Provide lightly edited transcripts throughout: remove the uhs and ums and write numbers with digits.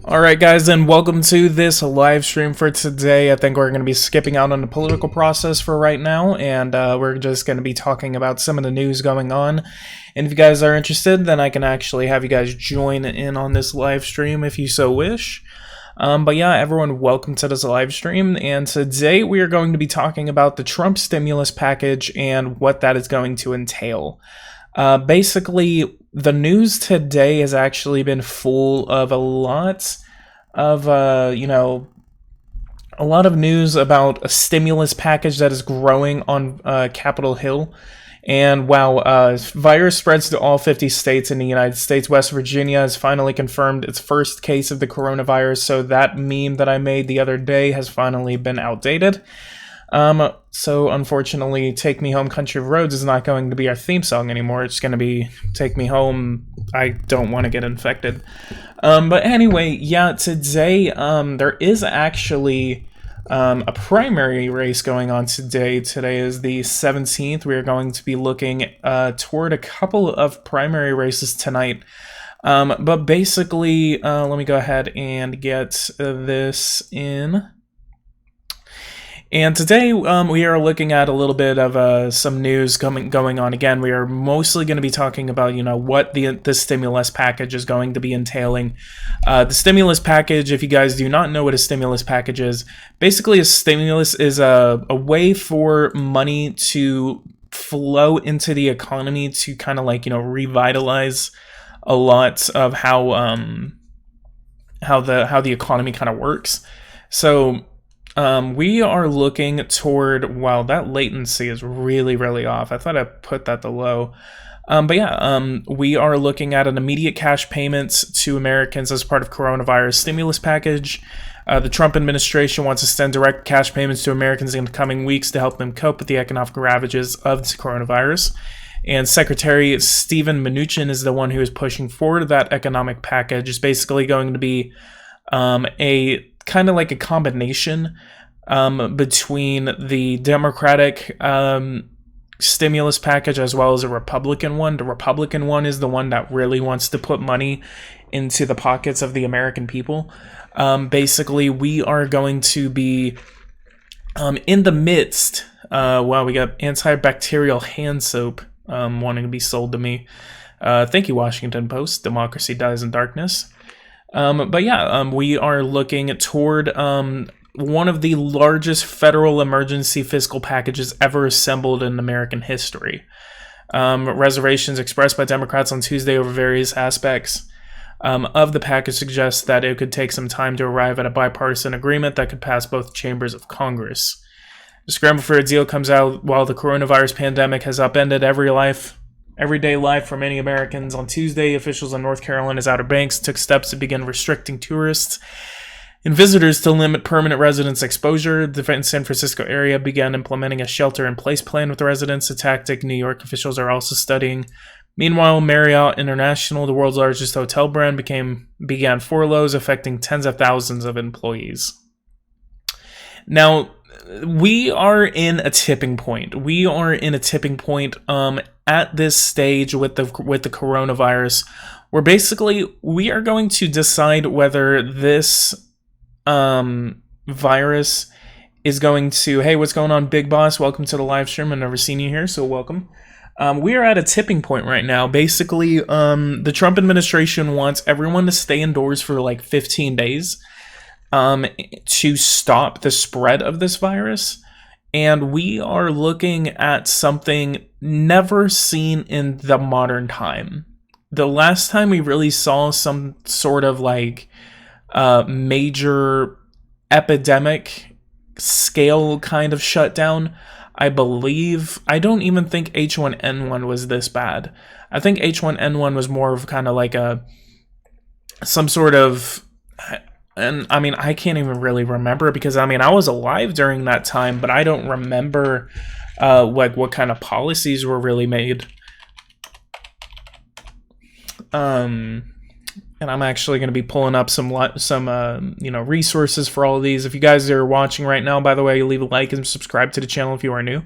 Alright guys, and welcome to this live stream for today. I think we're going to be skipping out on the political process for right now, and we're just going to be talking about some of the news going on. And if you guys are interested, then I can actually have you guys join in on this live stream if you so wish. But yeah, everyone, welcome to this live stream, and today we are going to be talking about the Trump stimulus package and what that is going to entail. Basically, the news today has actually been full of a lot of, a lot of news about a stimulus package that is growing on Capitol Hill. And while virus spreads to all 50 states in the United States, West Virginia has finally confirmed its first case of the coronavirus. So that meme that I made the other day has finally been outdated. So unfortunately, Take Me Home Country Roads is not going to be our theme song anymore. It's going to be Take Me Home, I Don't Want to Get Infected. But anyway, yeah, today, there is actually, a primary race going on today. Today is the 17th. We are going to be looking, toward a couple of primary races tonight. But basically, let me go ahead and get this in. And today we are looking at a little bit of some news going on. Again, we are mostly going to be talking about, what the stimulus package is going to be entailing. The stimulus package, if you guys do not know what a stimulus package is, basically a stimulus is a way for money to flow into the economy to kind of revitalize a lot of how the economy kind of works. So we are looking toward, wow, that latency is really, really off. I thought I put that to low. But yeah, we are looking at an immediate cash payments to Americans as part of coronavirus stimulus package. The Trump administration wants to send direct cash payments to Americans in the coming weeks to help them cope with the economic ravages of the coronavirus. And Secretary Steven Mnuchin is the one who is pushing forward that economic package. It's basically going to be a kind of like a combination between the Democratic stimulus package as well as a Republican one. The Republican one is the one that really wants to put money into the pockets of the American people. Basically, we are going to be in the midst. Wow, we got antibacterial hand soap wanting to be sold to me. Thank you, Washington Post. Democracy dies in darkness. But yeah, we are looking toward one of the largest federal emergency fiscal packages ever assembled in American history. Reservations expressed by Democrats on Tuesday over various aspects of the package suggest that it could take some time to arrive at a bipartisan agreement that could pass both chambers of Congress. The scramble for a deal comes out while the coronavirus pandemic has upended everyday life for many Americans. On Tuesday, officials in North Carolina's Outer Banks took steps to begin restricting tourists and visitors to limit permanent residents' exposure. The San Francisco area began implementing a shelter-in-place plan with residents, a tactic New York officials are also studying. Meanwhile, Marriott International, the world's largest hotel brand, began furloughs affecting tens of thousands of employees. Now, we are in a tipping point. We are in a tipping point at this stage with the coronavirus, where basically we are going to decide whether this virus is going to, hey, what's going on, Big Boss? Welcome to the live stream. I've never seen you here, so welcome. We are at a tipping point right now. Basically, the Trump administration wants everyone to stay indoors for like 15 days. To stop the spread of this virus. And we are looking at something never seen in the modern time. The last time we really saw some sort of major epidemic scale kind of shutdown, I don't even think H1N1 was this bad. I think H1N1 was more of kind of like some sort of... And I mean, I can't even really remember because I was alive during that time, but I don't remember what kind of policies were really made. And I'm actually going to be pulling up some resources for all of these. If you guys are watching right now, by the way, leave a like and subscribe to the channel if you are new.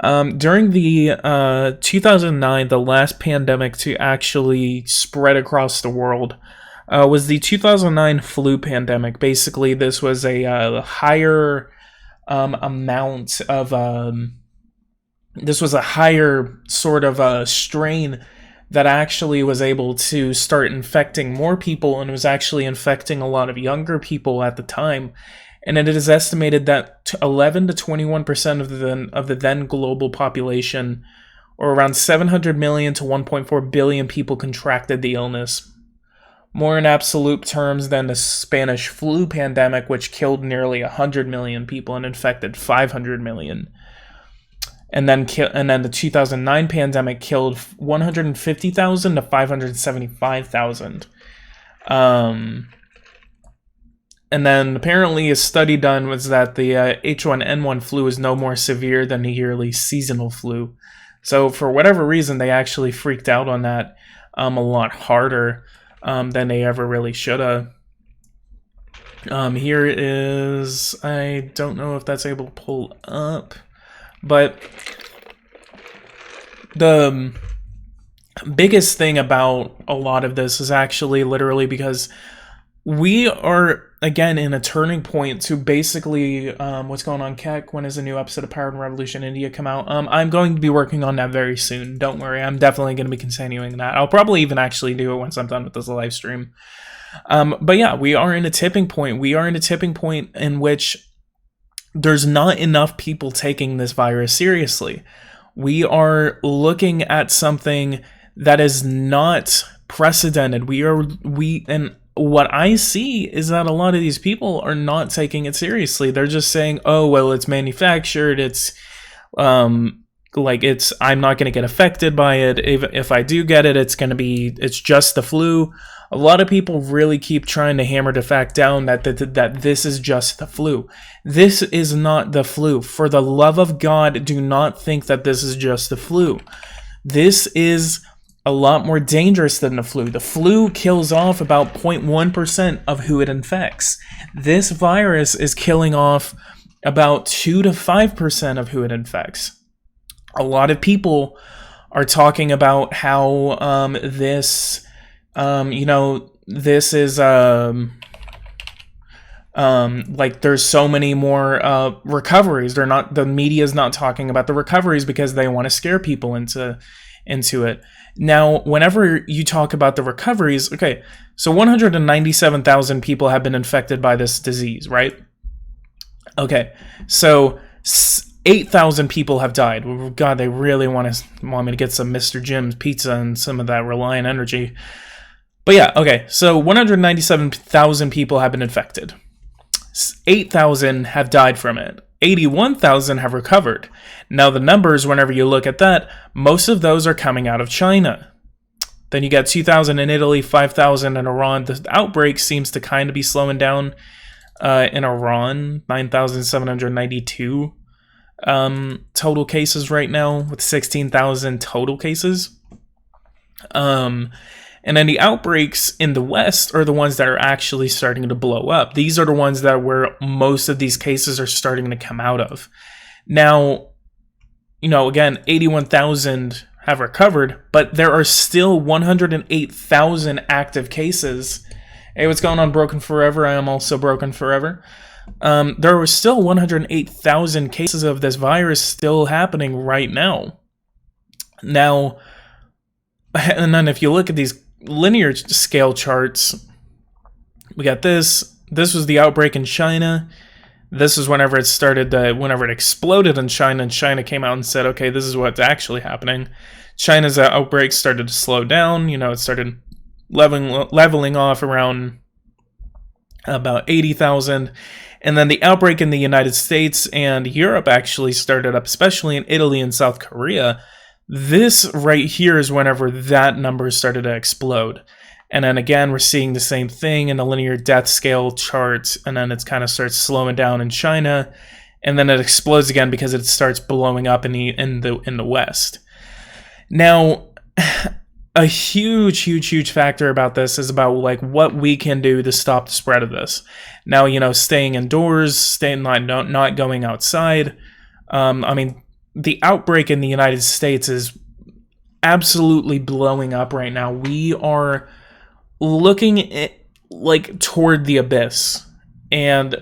During the 2009, the last pandemic to actually spread across the world, was the 2009 flu pandemic. Basically, this was a higher amount of this was a higher sort of strain that actually was able to start infecting more people, and was actually infecting a lot of younger people at the time. And it is estimated that 11 to 21% of the then global population, or around 700 million to 1.4 billion people, contracted the illness. More in absolute terms than the Spanish flu pandemic, which killed nearly 100 million people and infected 500 million. And then the 2009 pandemic killed 150,000 to 575,000. And then apparently a study done was that the H1N1 flu is no more severe than the yearly seasonal flu. So for whatever reason, they actually freaked out on that a lot harder than they ever really should have. Here is, I don't know if that's able to pull up, but the biggest thing about a lot of this is actually literally because we are, again, in a turning point to basically, what's going on, Keck? When is a new episode of Power and Revolution India come out? I'm going to be working on that very soon. Don't worry. I'm definitely going to be continuing that. I'll probably even actually do it once I'm done with this live stream. But yeah, we are in a tipping point. We are in a tipping point in which there's not enough people taking this virus seriously. We are looking at something that is not precedented. And what I see is that a lot of these people are not taking it seriously. They're just saying, oh, well, it's manufactured. It's I'm not going to get affected by it. If I do get it, it's just the flu. A lot of people really keep trying to hammer the fact down that this is just the flu. This is not the flu. For the love of God, do not think that this is just the flu. This is a lot more dangerous than the flu. The flu kills off about 0.1% of who it infects. This virus is killing off about 2 to 5% of who it infects. A lot of people are talking about how this is there's so many more recoveries. The media's not talking about the recoveries because they want to scare people into it. Now, whenever you talk about the recoveries, okay, so 197,000 people have been infected by this disease, right? Okay, so 8,000 people have died. God, they really want me to get some Mr. Jim's pizza and some of that Reliant energy. But yeah, okay, so 197,000 people have been infected. 8,000 have died from it. 81,000 have recovered. Now the numbers, whenever you look at that, most of those are coming out of China. Then you got 2,000 in Italy, 5,000 in Iran. The outbreak seems to kind of be slowing down in Iran. 9,792 total cases right now, with 16,000 total cases. And then the outbreaks in the West are the ones that are actually starting to blow up. These are the ones that where most of these cases are starting to come out of. Now, again, 81,000 have recovered, but there are still 108,000 active cases. Hey, what's going on, Broken Forever? I am also Broken Forever. There are still 108,000 cases of this virus still happening right now. Now, and then if you look at these linear scale charts, we got this. This was the outbreak in China. This is whenever it started, whenever it exploded in China, and China came out and said, okay, this is what's actually happening. China's outbreak started to slow down. It started leveling off around about 80,000. And then the outbreak in the United States and Europe actually started up, especially in Italy and South Korea. This right here is whenever that number started to explode. And then again, we're seeing the same thing in the linear death scale charts, and then it kind of starts slowing down in China, and then it explodes again because it starts blowing up in the West. Now, a huge factor about this is about what we can do to stop the spread of this. Now, staying indoors, not going outside. The outbreak in the United States is absolutely blowing up right now. We are looking like toward the abyss. And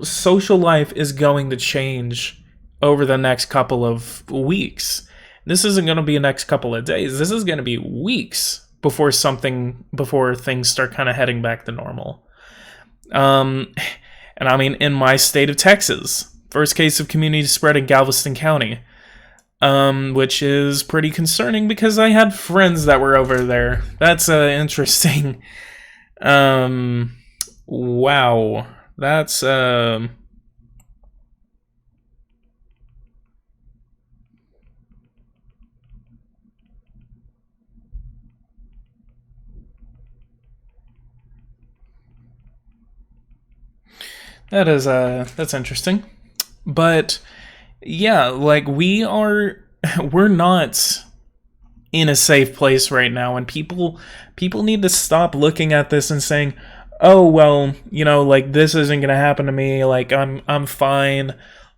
social life is going to change over the next couple of weeks. This isn't going to be the next couple of days. This is going to be weeks before things start kind of heading back to normal. And I mean, in my state of Texas, first case of community spread in Galveston County, which is pretty concerning because I had friends that were over there. That's interesting. Wow. That's that's interesting. But yeah, like we're not in a safe place right now, and people need to stop looking at this and saying, "Oh, well, like this isn't going to happen to me, like I'm fine,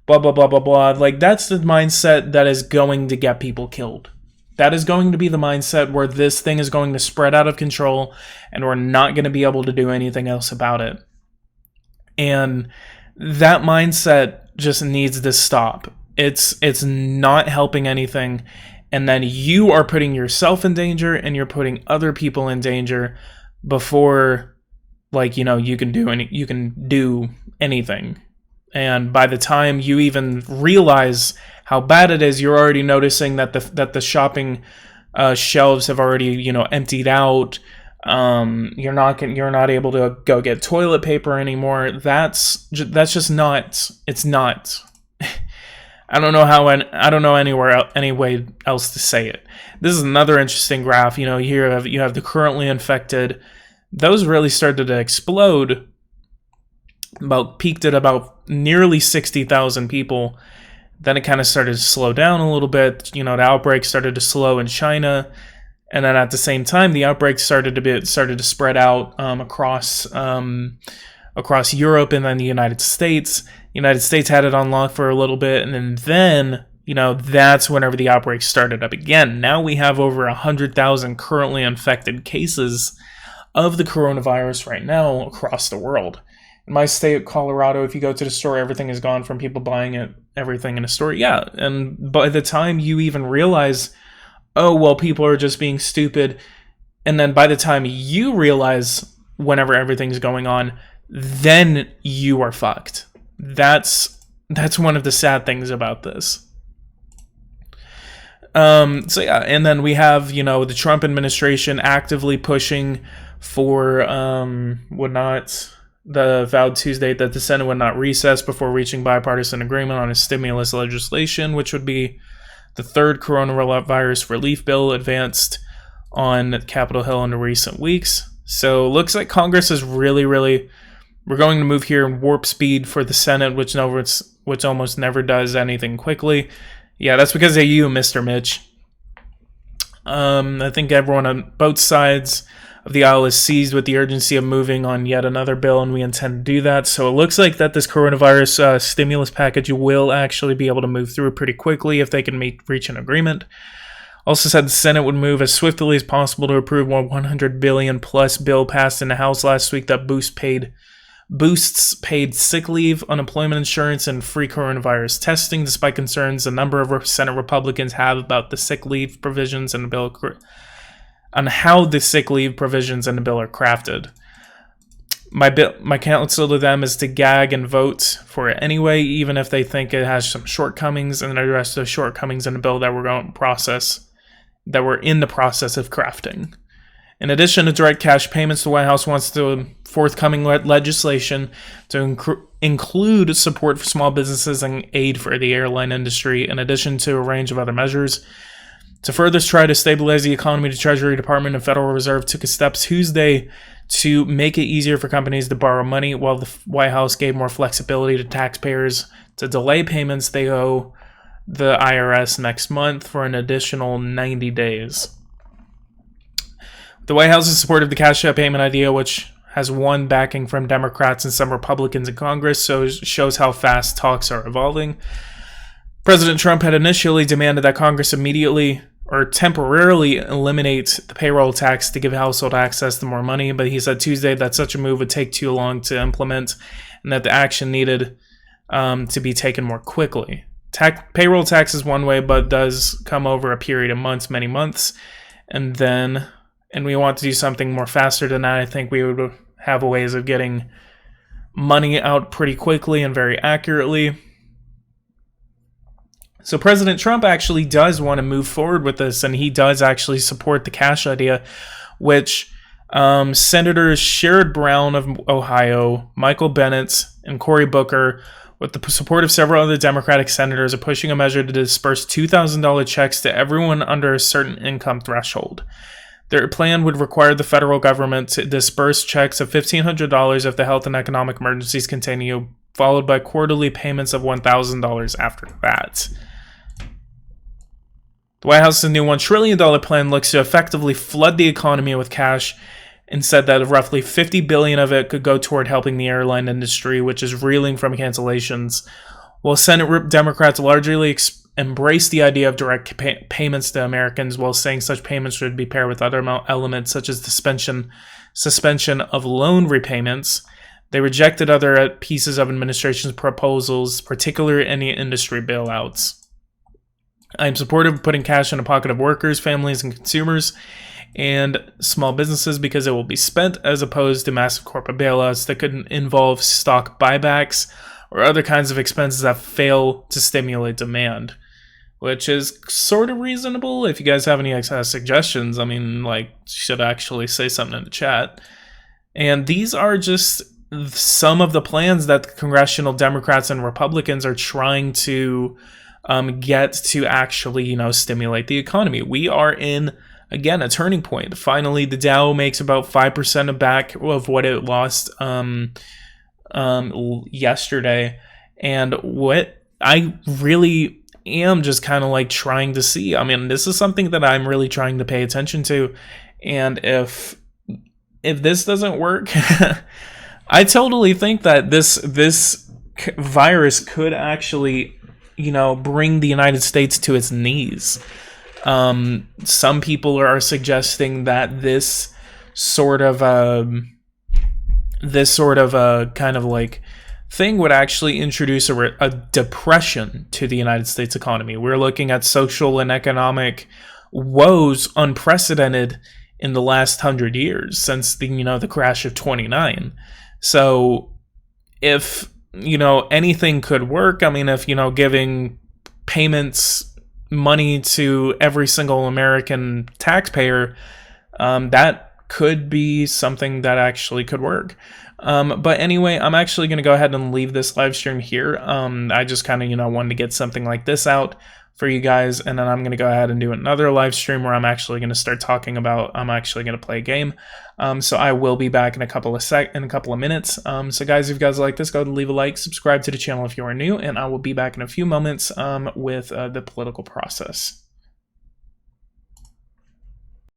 blah blah blah blah blah." Like that's the mindset that is going to get people killed. That is going to be the mindset where this thing is going to spread out of control and we're not going to be able to do anything else about it. And that mindset just needs to stop. It's not helping anything. And then you are putting yourself in danger and you're putting other people in danger before you can do anything. And by the time you even realize how bad it is, you're already noticing that the shopping shelves have already emptied out. You're not able to go get toilet paper anymore. That's just not. It's not. I don't know any way else to say it. This is another interesting graph. Here you have the currently infected. Those really started to explode. Peaked at about nearly 60,000 people. Then it kind of started to slow down a little bit. The outbreak started to slow in China, and then at the same time, the outbreak started to spread out across Europe and then the United States. The United States had it on lock for a little bit, and then that's whenever the outbreak started up again. Now we have over 100,000 currently infected cases of the coronavirus right now across the world. In my state, Colorado, if you go to the store, everything is gone from people buying everything in a store. Yeah, and by the time you even realize, oh, well, people are just being stupid, and then by the time you realize whenever everything's going on, then you are fucked. That's one of the sad things about this. So yeah, and then we have, the Trump administration actively pushing for the vowed Tuesday that the Senate would not recess before reaching bipartisan agreement on a stimulus legislation, which would be the third coronavirus relief bill advanced on Capitol Hill in the recent weeks. So looks like Congress is really, we're going to move here in warp speed for the Senate, which almost never does anything quickly. Yeah, that's because of you, Mr. Mitch. I think everyone on both sides of the aisle is seized with the urgency of moving on yet another bill, and we intend to do that. So it looks like that this coronavirus stimulus package will actually be able to move through pretty quickly if they can reach an agreement. Also said the Senate would move as swiftly as possible to approve a $100 billion plus bill passed in the House last week that boosts paid sick leave, unemployment insurance, and free coronavirus testing, despite concerns a number of Senate Republicans have about the sick leave provisions in the bill, on how the sick leave provisions in the bill are crafted. My counsel to them is to gag and vote for it anyway, even if they think it has some shortcomings, and address those shortcomings in the bill that we're in the process of crafting. In addition to direct cash payments, the White House wants the forthcoming legislation to include support for small businesses and aid for the airline industry, in addition to a range of other measures. To further try to stabilize the economy, the Treasury Department and Federal Reserve took a step Tuesday to make it easier for companies to borrow money, while the White House gave more flexibility to taxpayers to delay payments they owe the IRS next month for an additional 90 days. The White House is supportive of the cash out payment idea, which has won backing from Democrats and some Republicans in Congress, so it shows how fast talks are evolving. President Trump had initially demanded that Congress immediately or temporarily eliminate the payroll tax to give household access to more money. But he said Tuesday that such a move would take too long to implement and that the action needed to be taken more quickly. Payroll tax is one way, but does come over a period of months, many months. And we want to do something more faster than that. I think we would have ways of getting money out pretty quickly and very accurately. So President Trump actually does want to move forward with this, and he does actually support the cash idea, which Senators Sherrod Brown of Ohio, Michael Bennet, and Cory Booker, with the support of several other Democratic senators, are pushing a measure to disperse $2,000 checks to everyone under a certain income threshold. Their plan would require the federal government to disperse checks of $1,500 if the health and economic emergencies continue, followed by quarterly payments of $1,000 after that. The White House's new $1 trillion plan looks to effectively flood the economy with cash, and said that roughly $50 billion of it could go toward helping the airline industry, which is reeling from cancellations, while Senate Democrats largely embrace the idea of direct payments to Americans, while saying such payments should be paired with other elements such as suspension of loan repayments. They rejected other pieces of administration's proposals, particularly any industry bailouts. I am supportive of putting cash in the pocket of workers, families, and consumers, and small businesses because it will be spent, as opposed to massive corporate bailouts that could involve stock buybacks or other kinds of expenses that fail to stimulate demand, which is sort of reasonable. If you guys have any suggestions, I mean, should actually say something in the chat. And these are just some of the plans that the congressional Democrats and Republicans are trying to get to actually, stimulate the economy. We are in, again, a turning point. Finally, the Dow makes about 5% back of what it lost yesterday. And what I really am just kind of trying to see, I mean, this is something that I'm really trying to pay attention to. And if this doesn't work, I totally think that this virus could actually, bring the United States to its knees. Some people are suggesting that this sort of kind of thing would actually introduce a depression to the United States economy. We're looking at social and economic woes unprecedented in the last 100 years since the crash of 29. So if anything could work, I mean, if giving payments, money to every single American taxpayer, that could be something that actually could work. But anyway, I'm actually going to go ahead and leave this live stream here. I just kind of, wanted to get something like this out for you guys, and then I'm going to go ahead and do another live stream where I'm actually going to start talking about, I'm actually going to play a game. So I will be back in a couple of minutes. So guys, if you guys like this, go ahead and leave a like, subscribe to the channel if you are new, and I will be back in a few moments with the political process.